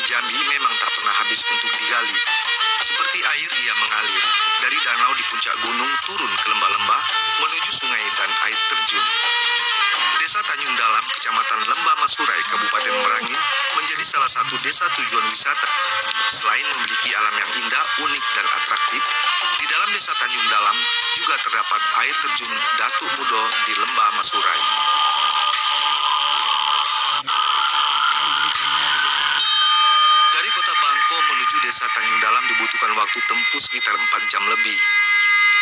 Jambi memang tak pernah habis untuk digali. Seperti air ia mengalir dari danau di puncak gunung turun ke lembah-lembah menuju sungai dan air terjun. Desa Tanjung Dalam, Kecamatan Lembah Masurai, Kabupaten Merangin, menjadi salah satu desa tujuan wisata. Selain memiliki alam yang indah, unik, dan atraktif, di dalam desa Tanjung Dalam juga terdapat air terjun Datuk Mudo di Lembah Masurai. Dari kota Bangko menuju desa Tanjung Dalam dibutuhkan waktu tempuh sekitar 4 jam lebih.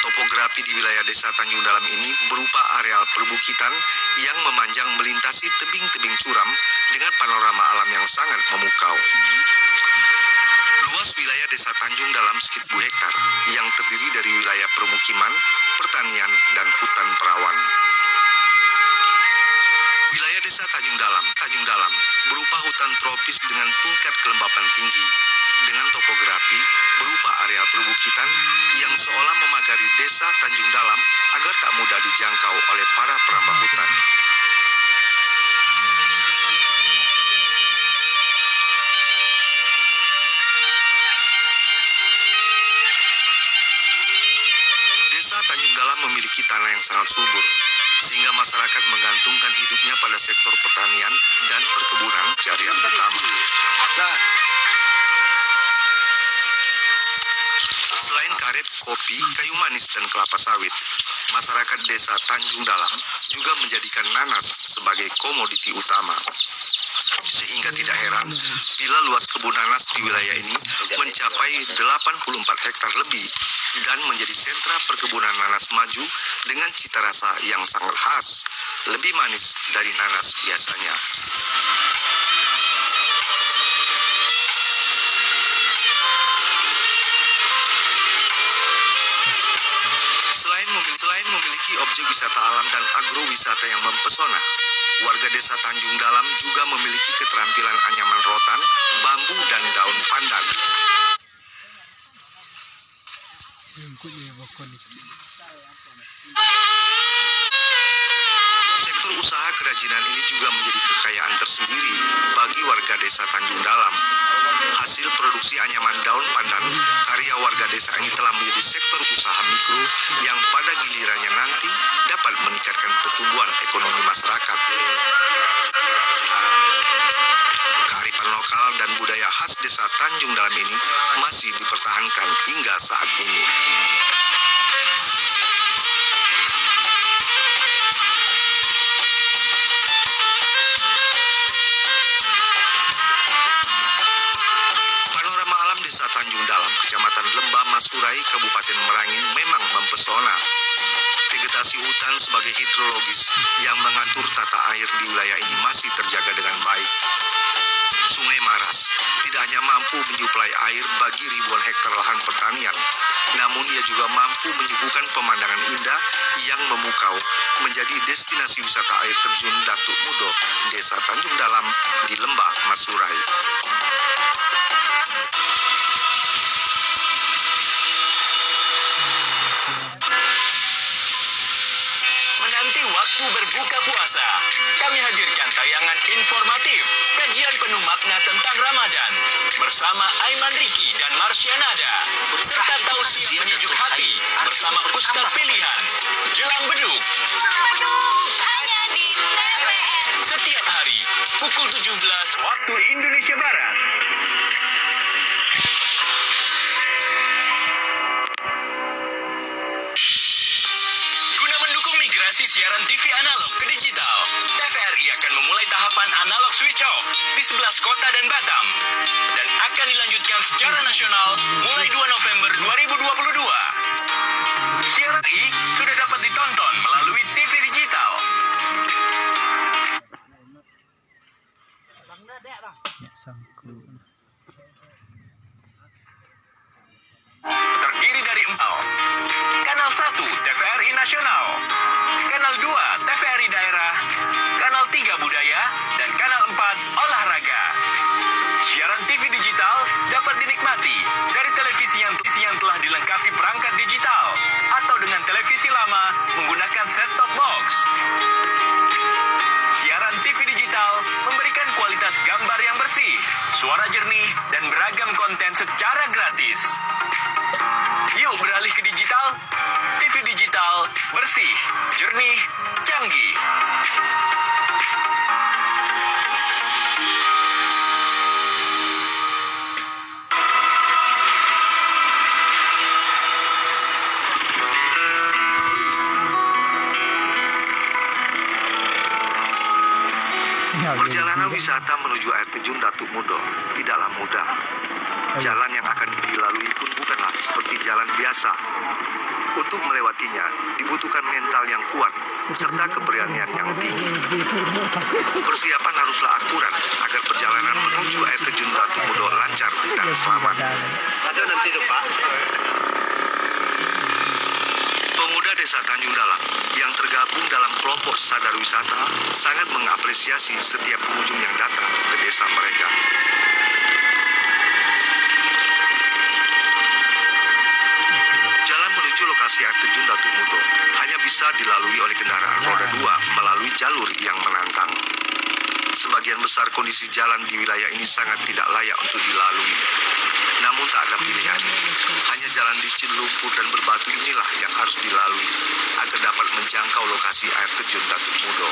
Topografi di wilayah desa Tanjung Dalam ini berupa areal perbukitan yang memanjang melintasi tebing-tebing curam dengan panorama alam yang sangat memukau. Luas wilayah desa Tanjung Dalam sekitar 10 hektar yang terdiri dari wilayah permukiman, pertanian, dan hutan perawan. Wilayah desa Tanjung Dalam berupa hutan tropis dengan tingkat kelembapan tinggi, dengan topografi berupa area perbukitan yang seolah memagari desa Tanjung Dalam agar tak mudah dijangkau oleh para perambah hutan. Desa Tanjung Dalam memiliki tanah yang sangat subur, sehingga masyarakat menggantungkan hidupnya pada sektor pertanian dan perkebunan jadi yang utama. Selain karet, kopi, kayu manis, dan kelapa sawit, masyarakat desa Tanjung Dalam juga menjadikan nanas sebagai komoditi utama. Sehingga tidak heran bila luas kebun nanas di wilayah ini mencapai 84 hektar lebih dan menjadi sentra perkebunan nanas maju dengan cita rasa yang sangat khas, lebih manis dari nanas biasanya. Selain memiliki objek wisata alam dan agrowisata yang mempesona, warga desa Tanjung Dalam juga memiliki keterampilan anyaman rotan, bambu, dan daun pandan. Sektor usaha kerajinan ini juga menjadi kekayaan tersendiri bagi warga desa Tanjung Dalam. Hasil produksi anyaman daun pandan karya warga desa ini telah menjadi sektor usaha mikro yang pada gilirannya nanti dapat meningkatkan pertumbuhan ekonomi masyarakat. Kearifan lokal dan budaya khas desa Tanjung Dalam ini masih dipertahankan hingga saat ini. Desa Tanjung Dalam, Kecamatan Lembah Masurai, Kabupaten Merangin memang mempesona. Vegetasi hutan sebagai hidrologis yang mengatur tata air di wilayah ini masih terjaga dengan baik. Sungai Maras tidak hanya mampu menyuplai air bagi ribuan hektar lahan pertanian, namun ia juga mampu menyuguhkan pemandangan indah yang memukau menjadi destinasi wisata air terjun Datuk Mudo, Desa Tanjung Dalam di Lembah Masurai. Menanti waktu berbuka puasa, kami hadirkan tayangan informatif, kajian penuh makna tentang Ramadan bersama Aiman Riki dan Marsianada, serta tausiah menyejuk hati bersama Ustaz Pilihan. Jelang beduk hanya di TVR. setiap hari pukul 17 waktu Indonesia Barat. Siaran TV analog ke digital, TVRI akan memulai tahapan analog switch off di 11 kota dan Batam dan akan dilanjutkan secara nasional mulai 2 November 2022. Siaran ini sudah dapat ditonton melalui TV digital. Terdiri dari 4 Kanal 1 TVRI Nasional, Kanal 2 TVRI Daerah, Kanal 3 Budaya, dan Kanal 4 Olahraga. Siaran TV digital dapat dinikmati dari televisi yang telah dilengkapi perangkat digital atau dengan televisi lama menggunakan set-top box. Siaran TV digital memberikan kualitas gambar yang bersih, suara jernih, Yuk beralih ke digital. TV digital bersih, jernih, canggih. Perjalanan wisata menuju air terjun Datuk Mudo tidaklah mudah. Jalan yang akan dilalui pun bukanlah seperti jalan biasa. Untuk melewatinya dibutuhkan mental yang kuat serta keberanian yang tinggi. Persiapan haruslah akurat agar perjalanan menuju air terjun Datuk Mudo lancar dan selamat. Ada nanti tuh Pak. Pemuda Desa Tanjung Dalam yang tergabung dalam kelompok sadar wisata sangat mengapresiasi setiap pengunjung yang datang ke desa mereka. Jalan menuju lokasi air terjun Datuk Mudo hanya bisa dilalui oleh kendaraan roda 2 melalui jalur yang menantang. Sebagian besar kondisi jalan di wilayah ini sangat tidak layak untuk dilalui. Namun tak ada pilihan. Hanya jalan licin, lumpur, dan berbatu inilah yang harus dilalui agar dapat menjangkau lokasi air terjun Datuk Mudo.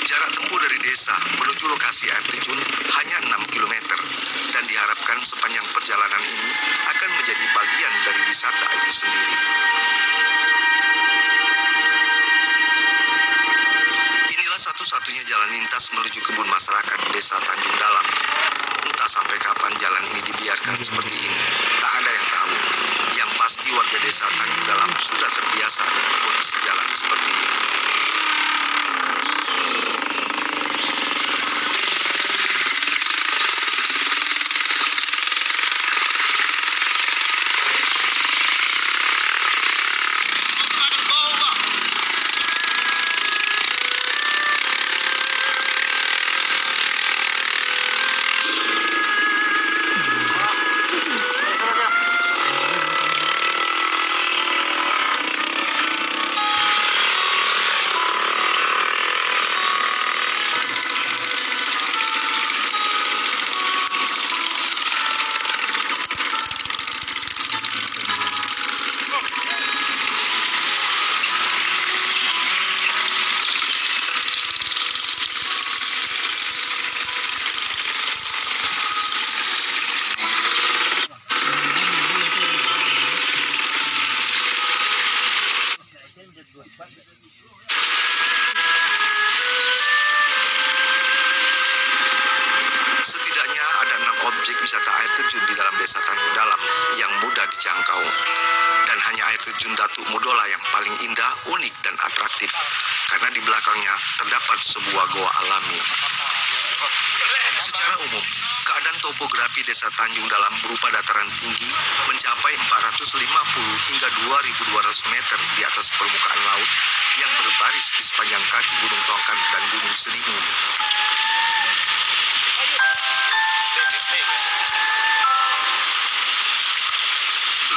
Jarak tempuh dari desa menuju lokasi air terjun hanya 6 km dan diharapkan sepanjang perjalanan ini akan menjadi bagian dari wisata itu sendiri. Inilah satu-satunya jalan lintas menuju kebun masyarakat Desa Tanjung Dalam. Entah sampai kapan jalan ini dibiarkan seperti ini, tak ada yang tahu. Yang pasti warga Desa Tanjung Dalam sudah terbiasa dengan kondisi jalan seperti ini. Setidaknya ada 6 objek wisata air terjun di dalam Desa Tanjung Dalam yang mudah dijangkau. Dan hanya air terjun Datuk Mudola yang paling indah, unik, dan atraktif. Karena di belakangnya terdapat sebuah goa alami. Secara umum, keadaan topografi Desa Tanjung Dalam berupa dataran tinggi mencapai 450 hingga 2.200 meter di atas permukaan laut yang berbaris di sepanjang kaki Gunung Tongkan dan Gunung Sedingin.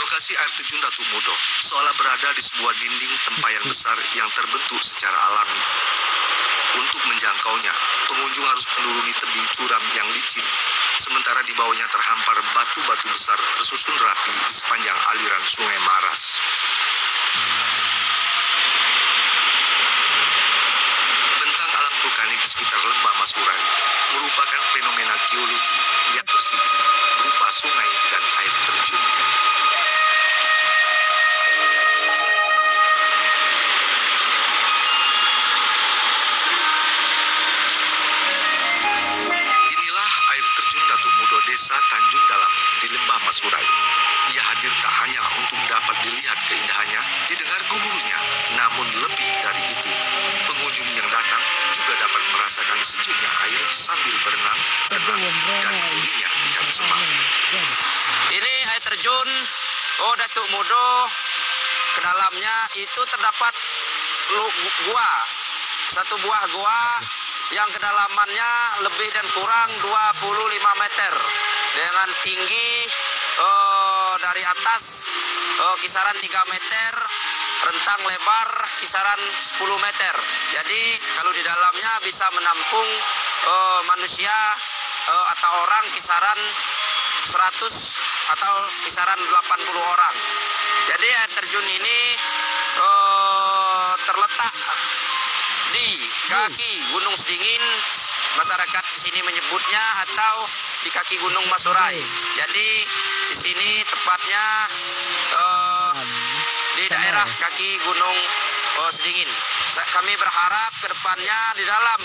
Lokasi air terjun Datuk Mudo seolah berada di sebuah dinding tempayan besar yang terbentuk secara alami. Untuk menjangkaunya, pengunjung harus menuruni tebing curam yang licin, sementara di bawahnya terhampar batu-batu besar tersusun rapi di sepanjang aliran Sungai Maras. Bentang alam vulkanik di sekitar Lembah Masurai merupakan fenomena geologi yang bersiji berupa sungai dan air terjun. Inilah air terjun Datuk Mudo Desa Tanjung Dalam di Lembah Masurai. Ia hadir tak hanya untuk dapat dilihat keindahannya, didengar gemuruhnya, namun lebih dari itu, pengunjung yang datang juga dapat merasakan sejuknya air sambil berenang, tenang, dan gurihnya ikan semang. Ini air terjun Datuk Mudo. Ke dalamnya itu terdapat gua. Satu buah gua yang kedalamannya lebih dan kurang 25 meter dengan tinggi dari atas kisaran 3 meter, rentang lebar kisaran 10 meter. Jadi kalau di dalamnya bisa menampung manusia atau orang kisaran 100 atau kisaran 80 orang. Jadi air terjun ini terletak di kaki Gunung Sedingin, masyarakat di sini menyebutnya, atau di kaki Gunung Masurai. Jadi di sini tepatnya di daerah kaki Gunung Sedingin. Kami berharap ke depannya di dalam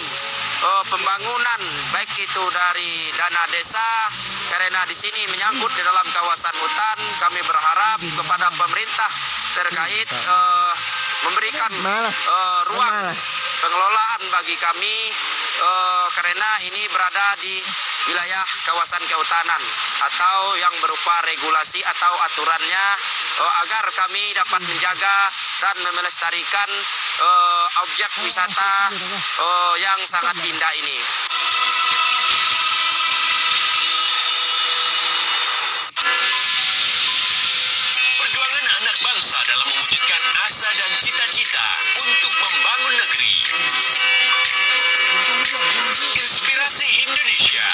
pembangunan, baik itu dari dana desa, karena di sini menyangkut di dalam kawasan hutan, kami berharap kepada pemerintah terkait memberikan ruang pengelolaan bagi kami, karena ini berada di wilayah kawasan kehutanan, atau yang berupa regulasi atau aturannya, agar kami dapat menjaga dan melestarikan objek wisata yang sangat indah ini. Perjuangan anak bangsa dalam mewujudkan asa dan cita-cita untuk membangun negeri. Inspirasi Indonesia.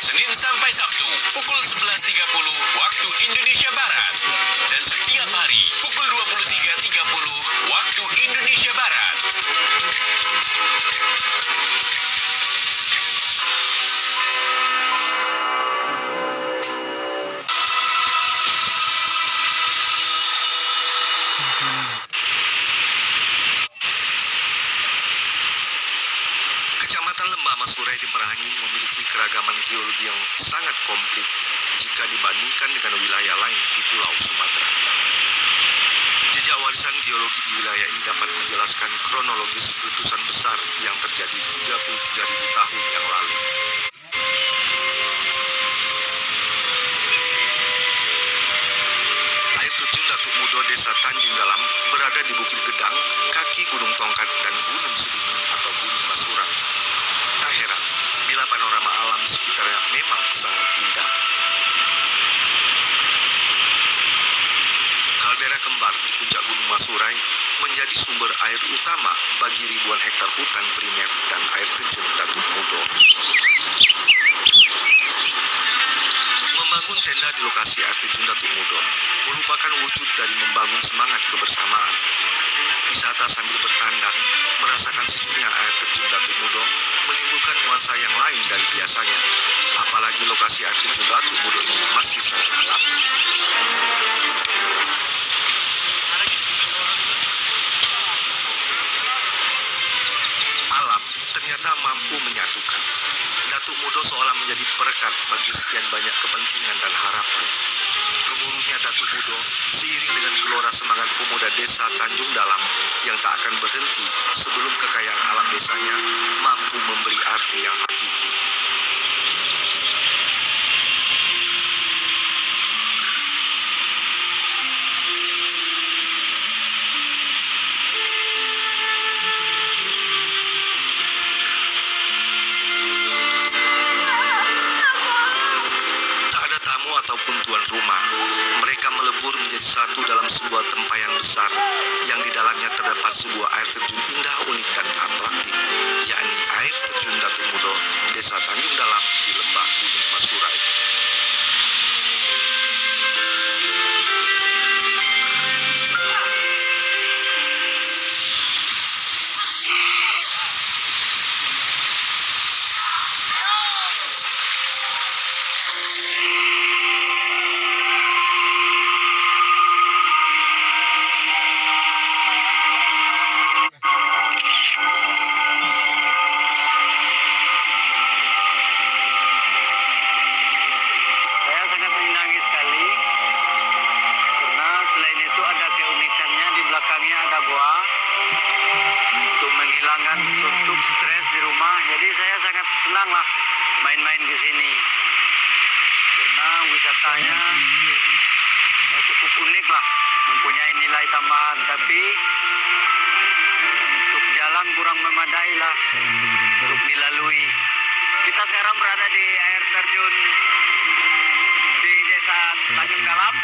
Senin sampai Sabtu pukul 11.30 waktu Indonesia Barat. Dan setiap hari pukul 23.30 waktu Indonesia Barat. Kecamatan Lembah Masurai di Merangin memiliki keragaman geologi yang sangat komplit jika dibandingkan dengan wilayah lain di Pulau Sumatera. Jejak warisan geologi di wilayah ini dapat menjelaskan kronologis letusan besar yang terjadi 33.000 tahun yang lalu. Air terjun Datuk Mudo Desa Tanjung Dalam berada di Bukit Gedang, kaki Gunung Tongkat dan Gunung Sedingin atau Gunung Masurai. Tak heran bila panorama alam di sekitarnya memang sangat indah. Kaldera kembar di puncak Gunung Masurai menjadi sumber air utama bagi ribuan hektar hutan primer dan air terjun Datuk Mudo. Membangun tenda di lokasi air terjun Datuk Mudo merupakan wujud dari membangun semangat kebersamaan. Wisata sambil bertandang, merasakan sejuknya air terjun Datuk Mudo menimbulkan nuansa yang lain dari biasanya. Apalagi lokasi air terjun Datuk Mudo ini masih sangat alami. Alam ternyata mampu menyatukan. Datuk Mudo seolah menjadi perekat bagi sekian banyak kepentingan dan harapan. Gemuruhnya Datuk Mudo seiring dengan gelora semangat pemuda desa Tanjung Dalam yang tak akan berhenti sebelum kekayaan alam desanya mampu memberi arti yang hakiki. Tak ada tamu ataupun tuan rumah. Mereka melebur menjadi satu dalam sebuah tempayan besar yang di dalamnya terdapat sebuah air terjun indah, unik dan atraktif, yakni air terjun Datuk Mudo, Desa Tanjung Dalam di Lembah Gunung Masurai. Saya sangat menyenangi sekali karena selain itu ada keunikannya, di belakangnya ada goa untuk menghilangkan suntuk stres di rumah. Jadi saya sangat senang lah main-main ke sini karena wisatanya cukup unik lah, mempunyai nilai tambahan, tapi untuk jalan kurang memadai lah untuk dilalui. Kita sekarang berada di air terjun di Desa Tanjung Dalam.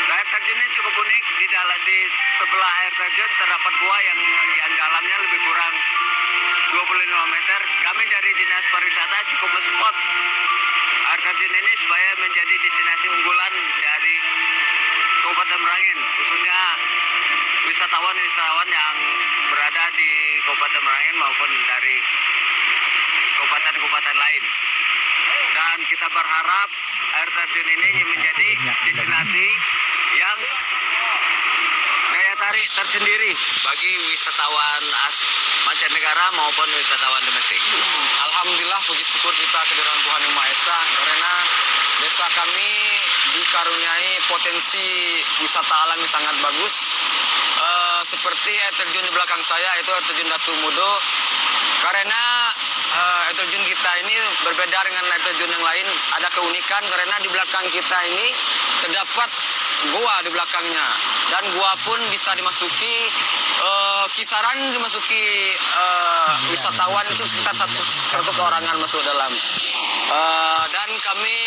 Air terjun ini cukup unik. Di sebelah air terjun terdapat gua yang dalamnya lebih kurang 25 meter. Kami dari Dinas Pariwisata cukup mensupport air terjun ini supaya menjadi destinasi unggulan dari Kabupaten Merangin, khususnya wisatawan-wisatawan yang berada di Kabupaten Merangin maupun dari kabupaten-kabupaten lain. Dan kita berharap air terjun ini menjadi destinasi yang daya tarik tersendiri bagi wisatawan mancanegara maupun wisatawan domestik. Alhamdulillah, puji syukur kita kehadiran Tuhan Yang Maha Esa, karena desa kami dikaruniai potensi wisata alam yang sangat bagus. Seperti air terjun di belakang saya, itu air terjun Datu Mudo. Karena air terjun kita ini berbeda dengan air terjun yang lain, ada keunikan karena di belakang kita ini terdapat goa di belakangnya, dan goa pun bisa dimasuki, kisaran dimasuki wisatawan itu sekitar 100 orangan masuk dalam. Dan kami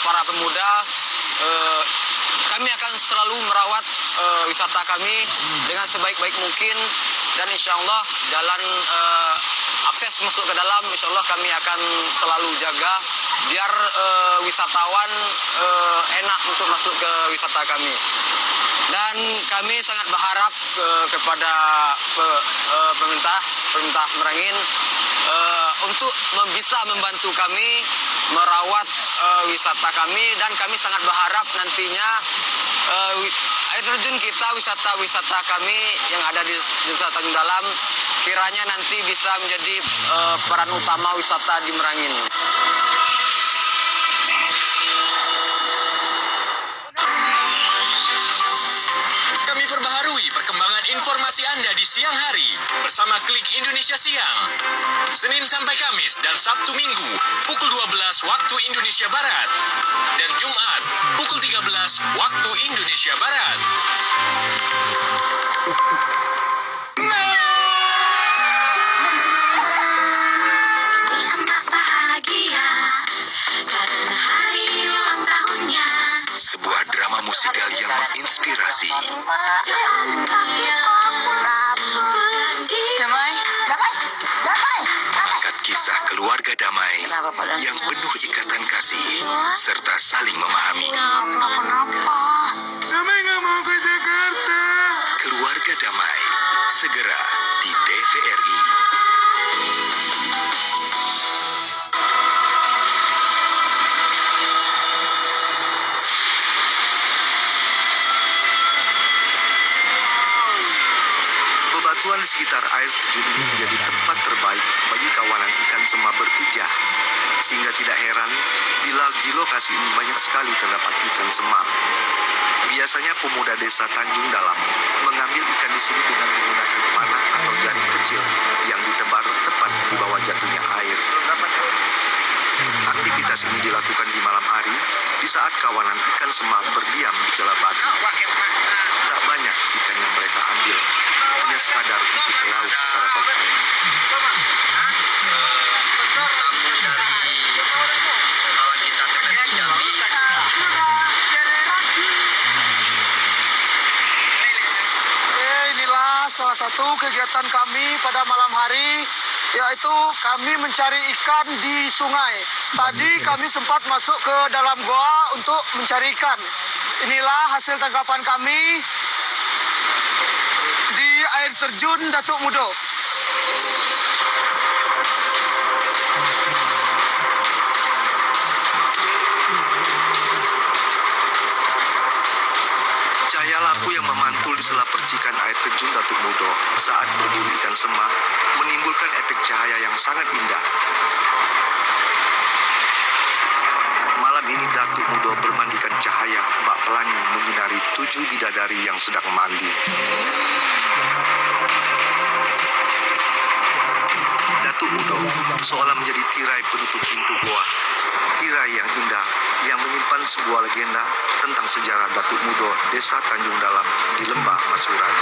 para pemuda, kami akan selalu merawat wisata kami dengan sebaik-baik mungkin, dan insya Allah jalan akses masuk ke dalam insya Allah kami akan selalu jaga biar wisatawan enak untuk masuk ke wisata kami. Dan kami sangat berharap kepada pemerintah Merangin untuk bisa membantu kami merawat wisata kami, dan kami sangat berharap nantinya air terjun kita, wisata-wisata kami yang ada di Desa Tanjung Dalam kiranya nanti bisa menjadi peran utama wisata di Merangin. Kami perbaharui perkembangan informasi Anda di siang hari bersama Klik Indonesia Siang. Senin sampai Kamis dan Sabtu Minggu pukul 12 waktu Indonesia Barat dan Jumat pukul 13 waktu Indonesia Barat. Anak bahagia karena hari ulang tahunnya. Sebuah drama musikal yang menginspirasi. Mengangkat kisah keluarga damai yang penuh ikatan kasih serta saling memahami. Damai nggak mau ke Jakarta. Keluarga damai segera di TVRI. Bebatuan di sekitar air terjun ini menjadi tempat terbaik bagi kawanan ikan sema berpijah. Sehingga tidak heran bila di lokasi ini banyak sekali terdapat ikan sema. Biasanya pemuda desa Tanjung Dalam mengambil ikan di sini dengan menggunakan panah atau jaring kecil yang ditebar tepat di bawah jatuhnya air. Aktivitas ini dilakukan di malam hari di saat kawanan ikan sema berdiam di celah batu. Tak banyak ikan yang mereka ambil, hanya sekadar untuk lauk sarapan pagi. Inilah salah satu kegiatan kami pada malam hari, yaitu kami mencari ikan di sungai. Tadi kami sempat masuk ke dalam goa untuk mencari ikan. Inilah hasil tangkapan kami di air terjun Datuk Mudo. Cahaya lampu yang memantul di sela percikan air terjun Datuk Mudo saat berburu ikan sema menimbulkan efek cahaya yang sangat indah. Malam ini Datuk Mudo bermandikan cahaya bak pelangi menyinari 7 bidadari yang sedang mandi. Datuk Mudo seolah menjadi tirai penutup pintu goa. Tirai yang indah yang menyimpan sebuah legenda tentang sejarah Datuk Mudo Desa Tanjung Dalam di Lembah Masurai.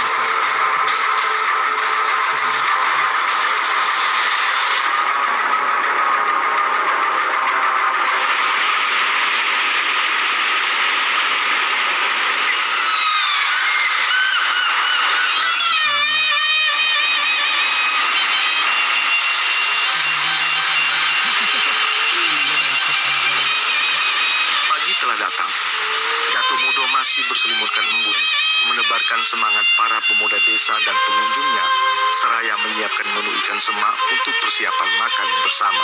Datuk Mudo masih berselimutkan embun, menebarkan semangat para pemuda desa dan pengunjungnya, seraya menyiapkan menu ikan semak untuk persiapan makan bersama.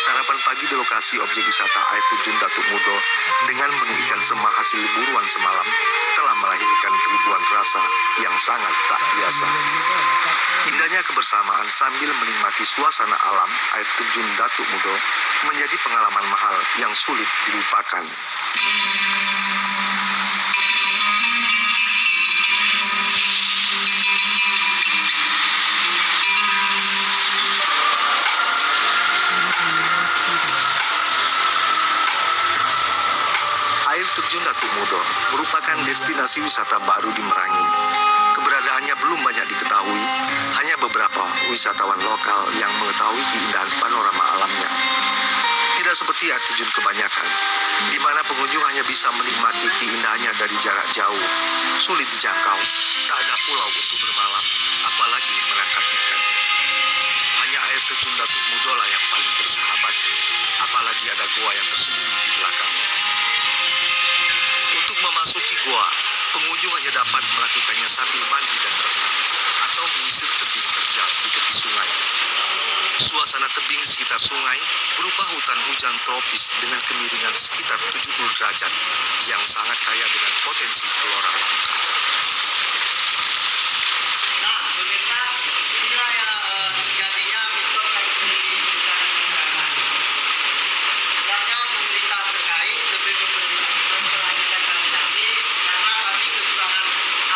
Sarapan pagi di lokasi objek wisata air terjun Datuk Mudo dengan menu ikan semak hasil buruan semalam telah melahirkan ribuan rasa yang sangat tak biasa. Indahnya kebersamaan sambil menikmati suasana alam air terjun Datuk Mudo menjadi pengalaman mahal yang sulit dilupakan. Air terjun Datuk Mudo merupakan destinasi wisata baru di Merangin. Keberadaannya belum banyak diketahui, hanya beberapa wisatawan lokal yang mengetahui keindahan panorama alamnya. Tidak seperti air terjun kebanyakan, di mana pengunjung hanya bisa menikmati keindahannya dari jarak jauh, sulit dijangkau, tak ada pulau untuk bermalam, apalagi menangkap ikan. Hanya air terjun Datuk Mudo lah yang paling bersahabat, apalagi ada goa yang tersembunyi di belakangnya. Untuk memasuki goa, pengunjung hanya dapat melakukannya sambil mandi dan berenang atau menyisir tebing terjal di tepi sungai. Suasana tebing sekitar sungai berupa hutan hujan tropis dengan kemiringan sekitar 70 derajat yang sangat kaya dengan potensi flora langka. Nah, pemirsa, inilah ya terjadinya mitos yang terjadi di masyarakat. Sebenarnya pemerintah terkait lebih memperhatikan kami karena kami kekurangan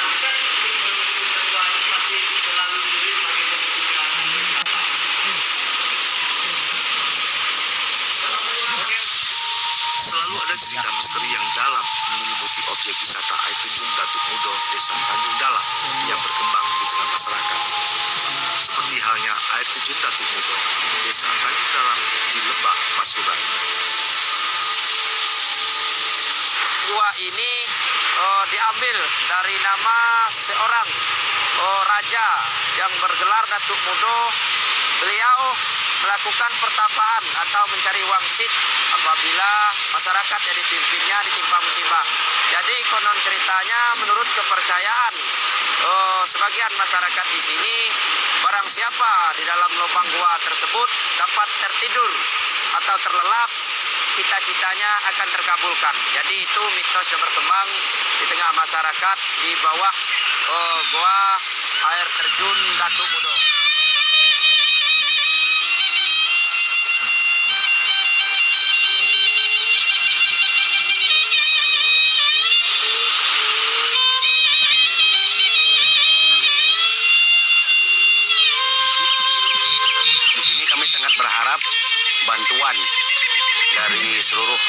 akses untuk menuju ke gua ini masih selalu sulit bagi pengunjung wisata. Selalu ada cerita misteri yang dalam menyelimuti objek wisata air terjun Datuk Mudo, Desa Tanjung Dalam yang berkembang di tengah masyarakat. Seperti halnya air terjun Datuk Mudo, Desa Tanjung Dalam di Lembah Masurai. Gua ini diambil dari nama seorang raja yang bergelar Datuk Mudo. Beliau melakukan pertapaan atau mencari wangsit apabila masyarakat yang dipimpinnya ditimpa musibah. Jadi konon ceritanya menurut kepercayaan sebagian masyarakat di sini, barang siapa di dalam lubang gua tersebut dapat tertidur atau terlelap, cita-citanya akan terkabulkan. Jadi itu mitos yang berkembang di tengah masyarakat di bawah gua air terjun Datuk Mudo. Di sini kami sangat berharap bantuan dari seluruh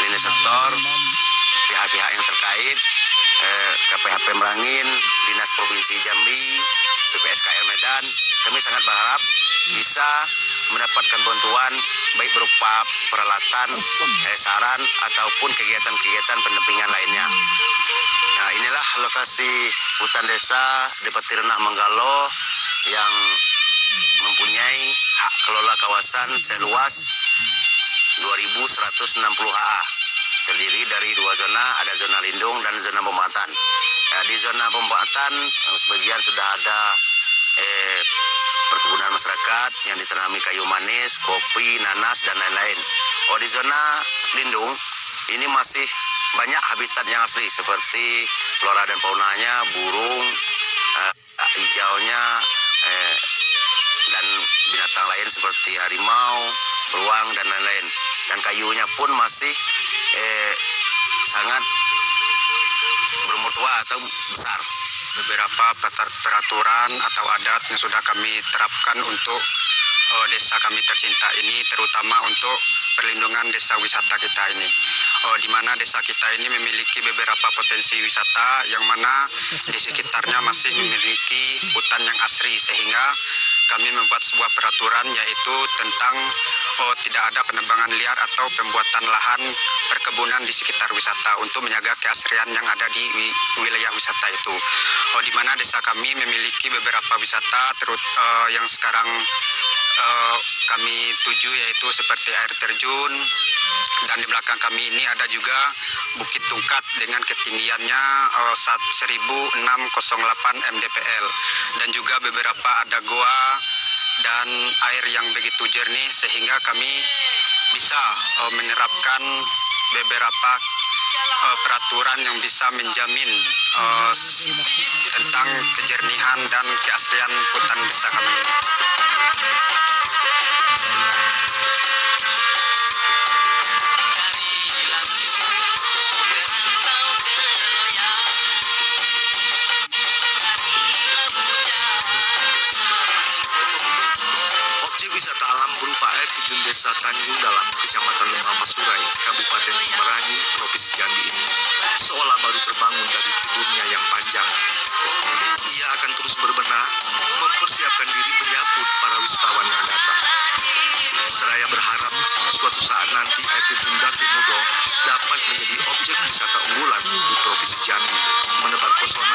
lini sektor, pihak-pihak yang terkait, KPHP Merangin, Dinas Provinsi Jambi, PPSKL Medan. Kami sangat berharap bisa mendapatkan bantuan baik berupa peralatan, saran ataupun kegiatan-kegiatan pendampingan lainnya. Nah, inilah lokasi hutan desa Depati Renah Menggalo yang mempunyai hak kelola kawasan seluas 2.160 ha. Terdiri dari dua zona, ada zona lindung dan zona pemanfaatan. Di zona pemanfaatan sebagian sudah ada perkebunan masyarakat yang ditanami kayu manis, kopi, nanas dan lain-lain. Di zona lindung ini masih banyak habitat yang asli seperti flora dan faunanya, burung, hijaunya, dan binatang lain seperti harimau, beruang dan lain-lain. Dan kayunya pun masih sangat berumur tua atau besar. Beberapa peraturan atau adat yang sudah kami terapkan untuk desa kami tercinta ini, terutama untuk perlindungan desa wisata kita ini. Di mana desa kita ini memiliki beberapa potensi wisata yang mana di sekitarnya masih memiliki hutan yang asri, sehingga kami membuat sebuah peraturan yaitu tentang tidak ada penebangan liar atau pembuatan lahan perkebunan di sekitar wisata untuk menjaga keasrian yang ada di wilayah wisata itu. Di mana desa kami memiliki beberapa wisata yang sekarang kami tuju, yaitu seperti air terjun, dan di belakang kami ini ada juga Bukit Tungkat dengan ketinggiannya 1608 mdpl, dan juga beberapa ada goa dan air yang begitu jernih sehingga kami bisa menerapkan beberapa peraturan yang bisa menjamin tentang kejernihan dan keaslian hutan desa kami. Objek wisata alam berupa air terjun desa Tanjung Dalam, Kecamatan Lembah Masurai, Kabupaten Merangi, Provinsi Jambi ini seolah baru terbangun dari tidurnya yang panjang. Ia akan terus berbenah, mempersiapkan diri menyambut para wisatawan yang datang. Seraya berharap suatu saat nanti air terjun Datuk Mudo dapat menjadi objek wisata unggulan di Provinsi Jambi, menebar pesona